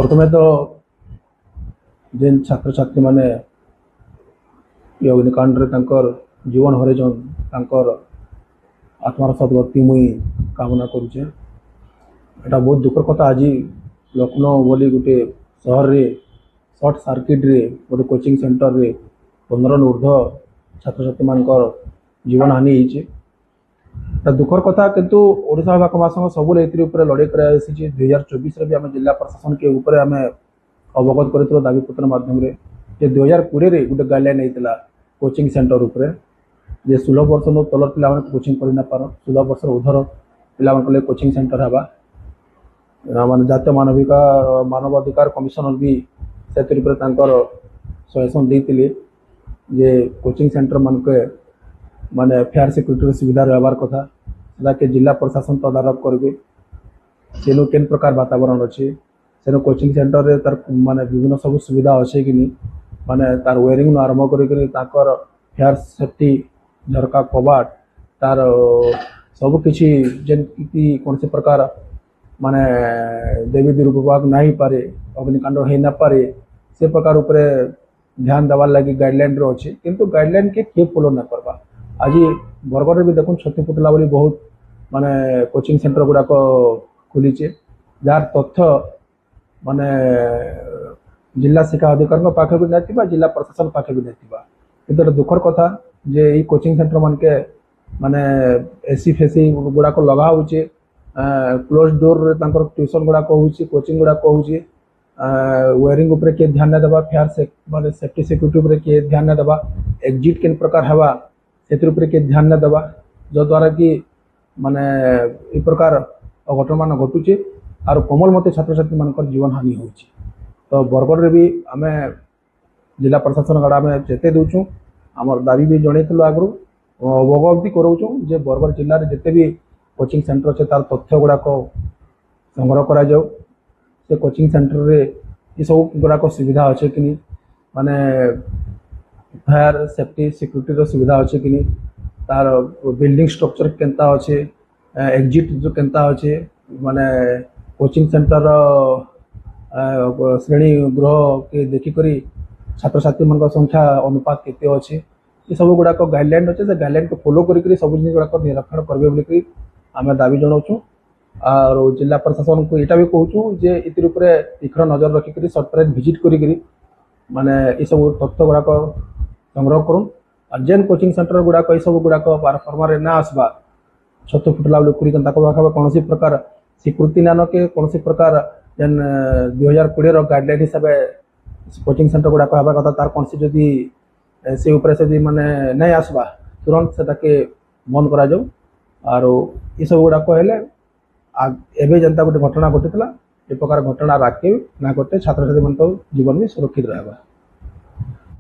प्रथमे तो जेन छात्र छात्री माने ये अग्निकांड जीवन हरैछन तांकर आत्मार सद्गति मुई कामना करुचे। एटा बहुत दुखर कथा। आज लखनऊ बोली गोटे सहर रे सर्ट सर्किट रे गोटे कोचिंग सेंटर रे 15 ऊर्ध्व छात्र छात्री मानकर जीवन हानि होइछे। दुखर कथा किंतु ओडिशा विभाग महासंघ सबुले एतिर ऊपर लड़ाई करा 2024 रे भी आम जिला प्रशासन के ऊपर आम अवगत कर दाबीपत्र माध्यम रे जे 2020 रे गोटे गाइडलाइन होता कोचिंग सेंटर ऊपर जे 16 वर्ष नो तलर पिला कोचिंग कर ना पार 16 वर्ष ऊर्धर पिला कोचिंग सेंटर हवा मान जातीय मानवाधिकार कमिशनर भी से सजेसन देते जे कोचिंग सेंटर मान के माने फेयर सिक्योरिटी सुविधा व्यवहार कथा के जिला प्रशासन तदारक करेंगे सेनु केन प्रकार वातावरण अच्छे सेनु कोचिंग सेंटर रे तार माने विभिन्न सब सुविधा अच्छे कि नहीं माने तार वेयरिंग आरंभ कर फेयर सेफ्टी झरका कबाट तार सब किसी जेन कौन से प्रकार माने देवी दुर्विभाग नहीं पारे अग्निकांड हो ना पारे से प्रकार उपरे ध्यान देवार लगी गाइडलाइन रो अच्छे किंतु गाइडलाइन के फॉलो ना करवा। आज बरगढ़ भी देखो छतीपुतला बोली बहुत माने कोचिंग सेंटर गुड़ाक खुलीचे जार तथ्य माने जिला शिक्षा अधिकारी पाखे भी नहीं जिला प्रशासन पाखे भी नहीं किंतु दुखर कथा जे ई कोचिंग सेंटर मान के माने एसी फेसी गुड़ाक लगा होचे क्लोज डोर रे तांकर ट्यूशन गुड़ाक होची कोचिंग गुड़ाक होची वेयरिंग ऊपर के ध्यान न देबा फेयर से माने सेफ्टी सिक्योरिटी ऊपर के ध्यान न देबा एग्जिट केन प्रकार हवा से के ध्यान न देबा जो द्वारा कि माने इ प्रकार अघटन मान घटुचे और कोमलमती छात्र छात्री मानकर जीवन हानि होची। तो बरगढ़ रे भी आमे जिला प्रशासन गड़ा में चेते दूचु आमर दाबी भी जनइलु आगु अवगत कराऊँ जे बरगढ़ जिले में जिते भी कोचिंग सेंटर अच्छे तार तथ्य गुड़ाक संग्रह करा जाऊ से कोचिंग सेंटर रे ये सब गुड़ाक सुविधा अच्छे कि नहीं माने फायर सेफ्टी सिक्योरिटी सुविधा अच्छे कि नहीं तार बिल्डिंग स्ट्रक्चर केनता अच्छे एग्जिट जो केनता अच्छे माने कोचिंग सेंटर श्रेणी गृह के देखिक छात्र छात्री मान संख्या अनुपात केते अच्छे ये सब गुड़ाक गाइडलाइन अच्छे से गाइडलाइन को फॉलो करी सब जिन गुड़ाक निरीक्षण करेंगे बोलिक आम दाबी जनाऊँ और जिला प्रशासन को यहाँ भी कहूँ जे इतिर तीक्ष्ण नजर रखिक सरप्राइज भिजिट करी माने ये सब तथ्य गुड़ाक संग्रह करूँ और जेन कोचिंग सेंटर गुड़ाक ये सब गुड़ाक परफॉर्मा ना आसवा छत फुटला पाखे कौन प्रकार स्वीकृति ना नके कौन प्रकार जेन 2020 गाइडलाइन हिसाब से कोचिंग सेंटर गुड़ाक हवा कथा तार कौन जदि से ऊपर से माने नहीं आसवा तुरंत से बंद करा जाऊ और ये सब गुड़ाक हेले एवं जनता गोटे घटना घटी ये प्रकार घटना राखे ना घटे छात्र छात्री मान जीवन भी सुरक्षित रहा।